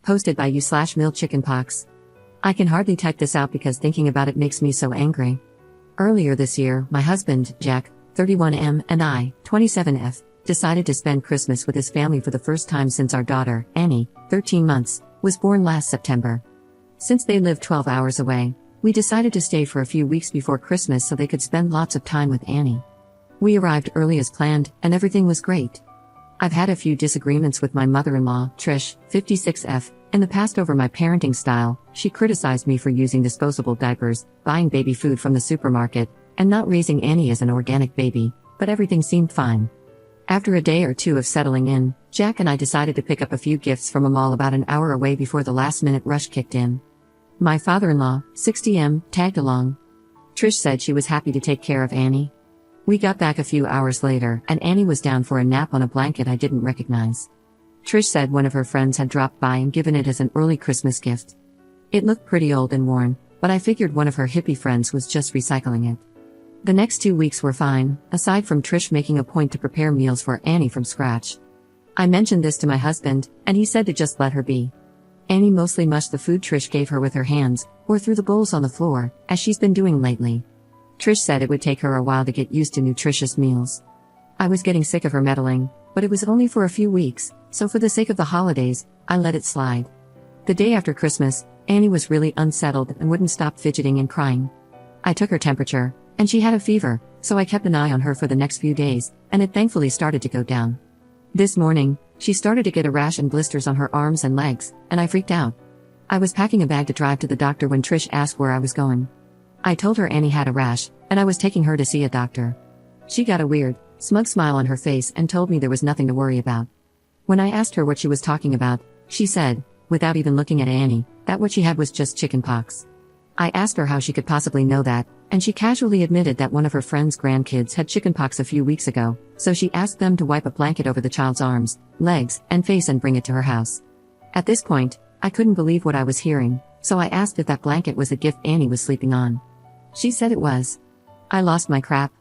Posted by you/mil chickenpox. I can hardly type this out because thinking about it makes me so angry. Earlier this year, my husband, Jack, 31M, and I, 27F, decided to spend Christmas with his family for the first time since our daughter, Annie, 13 months, was born last September. Since they live 12 hours away, we decided to stay for a few weeks before Christmas so they could spend lots of time with Annie. We arrived early as planned, and everything was great. I've had a few disagreements with my mother-in-law, Trish, 56F, in the past over my parenting style. She criticized me for using disposable diapers, buying baby food from the supermarket, and not raising Annie as an organic baby, but everything seemed fine. After a day or two of settling in, Jack and I decided to pick up a few gifts from a mall about an hour away before the last-minute rush kicked in. My father-in-law, 60M, tagged along. Trish said she was happy to take care of Annie. We got back a few hours later, and Annie was down for a nap on a blanket I didn't recognize. Trish said one of her friends had dropped by and given it as an early Christmas gift. It looked pretty old and worn, but I figured one of her hippie friends was just recycling it. The next 2 weeks were fine, aside from Trish making a point to prepare meals for Annie from scratch. I mentioned this to my husband, and he said to just let her be. Annie mostly mushed the food Trish gave her with her hands, or threw the bowls on the floor, as she's been doing lately. Trish said it would take her a while to get used to nutritious meals. I was getting sick of her meddling, but it was only for a few weeks, so for the sake of the holidays, I let it slide. The day after Christmas, Annie was really unsettled and wouldn't stop fidgeting and crying. I took her temperature, and she had a fever, so I kept an eye on her for the next few days, and it thankfully started to go down. This morning, she started to get a rash and blisters on her arms and legs, and I freaked out. I was packing a bag to drive to the doctor when Trish asked where I was going. I told her Annie had a rash, and I was taking her to see a doctor. She got a weird, smug smile on her face and told me there was nothing to worry about. When I asked her what she was talking about, she said, without even looking at Annie, that what she had was just chickenpox. I asked her how she could possibly know that, and she casually admitted that one of her friend's grandkids had chickenpox a few weeks ago, so she asked them to wipe a blanket over the child's arms, legs, and face and bring it to her house. At this point, I couldn't believe what I was hearing, so I asked if that blanket was the gift Annie was sleeping on. She said it was. I lost my crap.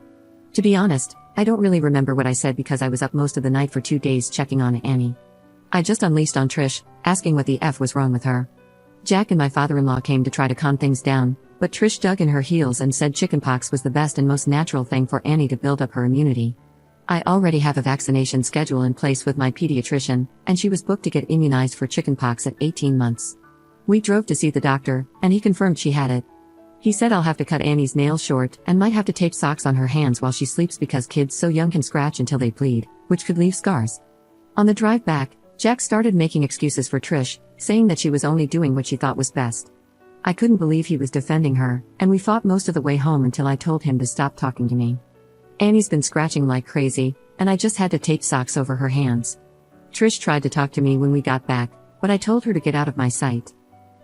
To be honest, I don't really remember what I said because I was up most of the night for 2 days checking on Annie. I just unleashed on Trish, asking what the F was wrong with her. Jack and my father-in-law came to try to calm things down, but Trish dug in her heels and said chickenpox was the best and most natural thing for Annie to build up her immunity. I already have a vaccination schedule in place with my pediatrician, and she was booked to get immunized for chickenpox at 18 months. We drove to see the doctor, and he confirmed she had it. He said I'll have to cut Annie's nails short and might have to tape socks on her hands while she sleeps because kids so young can scratch until they bleed, which could leave scars. On the drive back, Jack started making excuses for Trish, saying that she was only doing what she thought was best. I couldn't believe he was defending her, and we fought most of the way home until I told him to stop talking to me. Annie's been scratching like crazy, and I just had to tape socks over her hands. Trish tried to talk to me when we got back, but I told her to get out of my sight.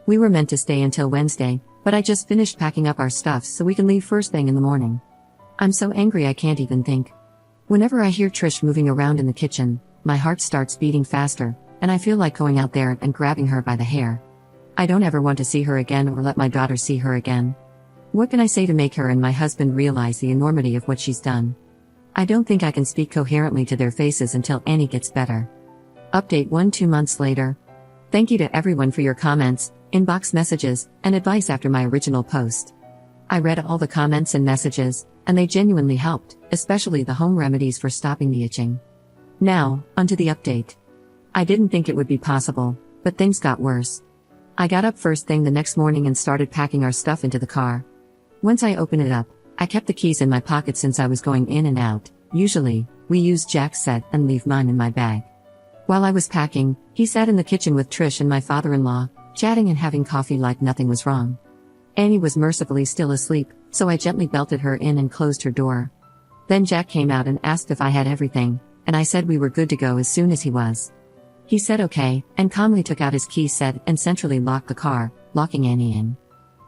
We were meant to stay until Wednesday, but I just finished packing up our stuff so we can leave first thing in the morning. I'm so angry I can't even think. Whenever I hear Trish moving around in the kitchen, my heart starts beating faster, and I feel like going out there and grabbing her by the hair. I don't ever want to see her again or let my daughter see her again. What can I say to make her and my husband realize the enormity of what she's done? I don't think I can speak coherently to their faces until Annie gets better. Update 2 months later. Thank you to everyone for your comments, inbox messages, and advice after my original post. I read all the comments and messages, and they genuinely helped, especially the home remedies for stopping the itching. Now, onto the update. I didn't think it would be possible, but things got worse. I got up first thing the next morning and started packing our stuff into the car. Once I opened it up, I kept the keys in my pocket since I was going in and out. Usually, we use Jack's set and leave mine in my bag. While I was packing, he sat in the kitchen with Trish and my father-in-law, chatting and having coffee like nothing was wrong. Annie was mercifully still asleep, so I gently belted her in and closed her door. Then Jack came out and asked if I had everything, and I said we were good to go as soon as he was. He said okay, and calmly took out his key set and centrally locked the car, locking Annie in.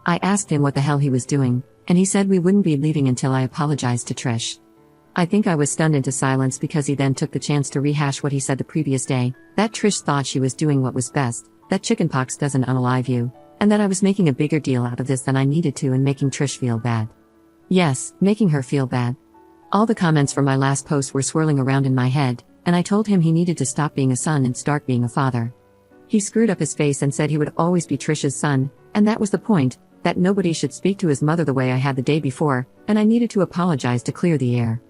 I asked him what the hell he was doing, and he said we wouldn't be leaving until I apologized to Trish. I think I was stunned into silence because he then took the chance to rehash what he said the previous day, that Trish thought she was doing what was best, that chickenpox doesn't unalive you, and that I was making a bigger deal out of this than I needed to and making Trish feel bad. Yes, making her feel bad. All the comments from my last post were swirling around in my head, and I told him he needed to stop being a son and start being a father. He screwed up his face and said he would always be Trish's son, and that was the point, that nobody should speak to his mother the way I had the day before, and I needed to apologize to clear the air.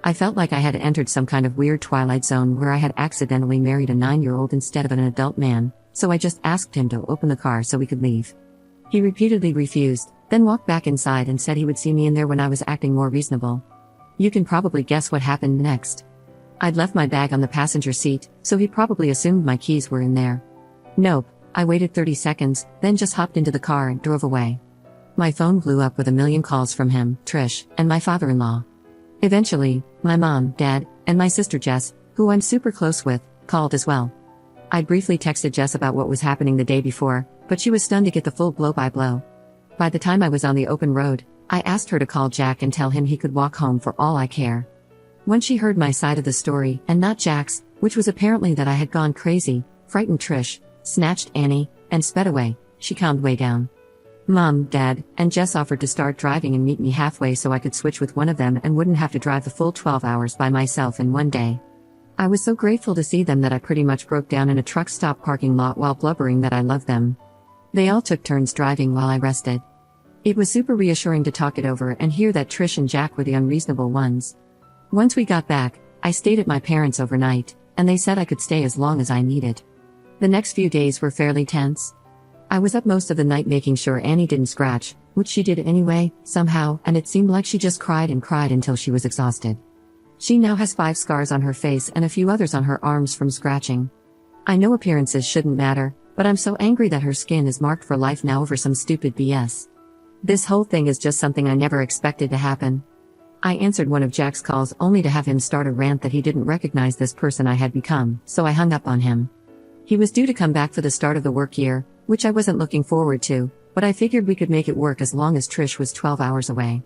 I felt like I had entered some kind of weird twilight zone where I had accidentally married a 9-year-old instead of an adult man, so I just asked him to open the car so we could leave. He repeatedly refused, then walked back inside and said he would see me in there when I was acting more reasonable. You can probably guess what happened next. I'd left my bag on the passenger seat, so he probably assumed my keys were in there. Nope, I waited 30 seconds, then just hopped into the car and drove away. My phone blew up with a million calls from him, Trish, and my father-in-law. Eventually, my mom, dad, and my sister Jess, who I'm super close with, called as well. I briefly texted Jess about what was happening the day before, but she was stunned to get the full blow-by-blow. By the time I was on the open road, I asked her to call Jack and tell him he could walk home for all I care. When she heard my side of the story, and not Jack's, which was apparently that I had gone crazy, frightened Trish, snatched Annie, and sped away, she calmed way down. Mom, Dad, and Jess offered to start driving and meet me halfway so I could switch with one of them and wouldn't have to drive the full 12 hours by myself in one day. I was so grateful to see them that I pretty much broke down in a truck stop parking lot while blubbering that I loved them. They all took turns driving while I rested. It was super reassuring to talk it over and hear that Trish and Jack were the unreasonable ones. Once we got back, I stayed at my parents' overnight, and they said I could stay as long as I needed. The next few days were fairly tense. I was up most of the night making sure Annie didn't scratch, which she did anyway, somehow, and it seemed like she just cried and cried until she was exhausted. She now has 5 scars on her face and a few others on her arms from scratching. I know appearances shouldn't matter, but I'm so angry that her skin is marked for life now over some stupid BS. This whole thing is just something I never expected to happen. I answered one of Jack's calls only to have him start a rant that he didn't recognize this person I had become, so I hung up on him. He was due to come back for the start of the work year, which I wasn't looking forward to, but I figured we could make it work as long as Trish was 12 hours away.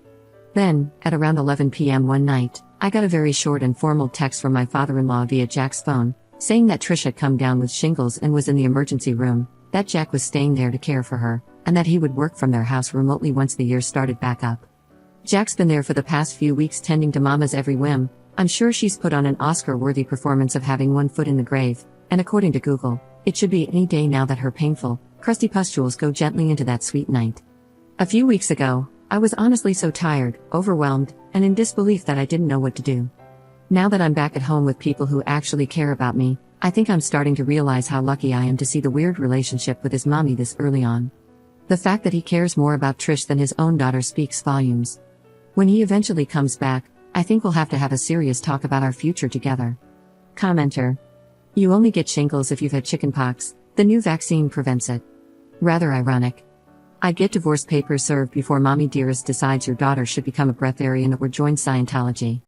Then, at around 11 p.m. one night, I got a very short and formal text from my father-in-law via Jack's phone, saying that Trish had come down with shingles and was in the emergency room, that Jack was staying there to care for her, and that he would work from their house remotely once the year started back up. Jack's been there for the past few weeks tending to Mama's every whim. I'm sure she's put on an Oscar-worthy performance of having one foot in the grave, and according to Google, it should be any day now that her painful, crusty pustules go gently into that sweet night. A few weeks ago, I was honestly so tired, overwhelmed, and in disbelief that I didn't know what to do. Now that I'm back at home with people who actually care about me, I think I'm starting to realize how lucky I am to see the weird relationship with his mommy this early on. The fact that he cares more about Trish than his own daughter speaks volumes. When he eventually comes back, I think we'll have to have a serious talk about our future together. Commenter. You only get shingles if you've had chickenpox. The new vaccine prevents it. Rather ironic. I'd get divorce papers served before Mommy Dearest decides your daughter should become a breatharian or join Scientology.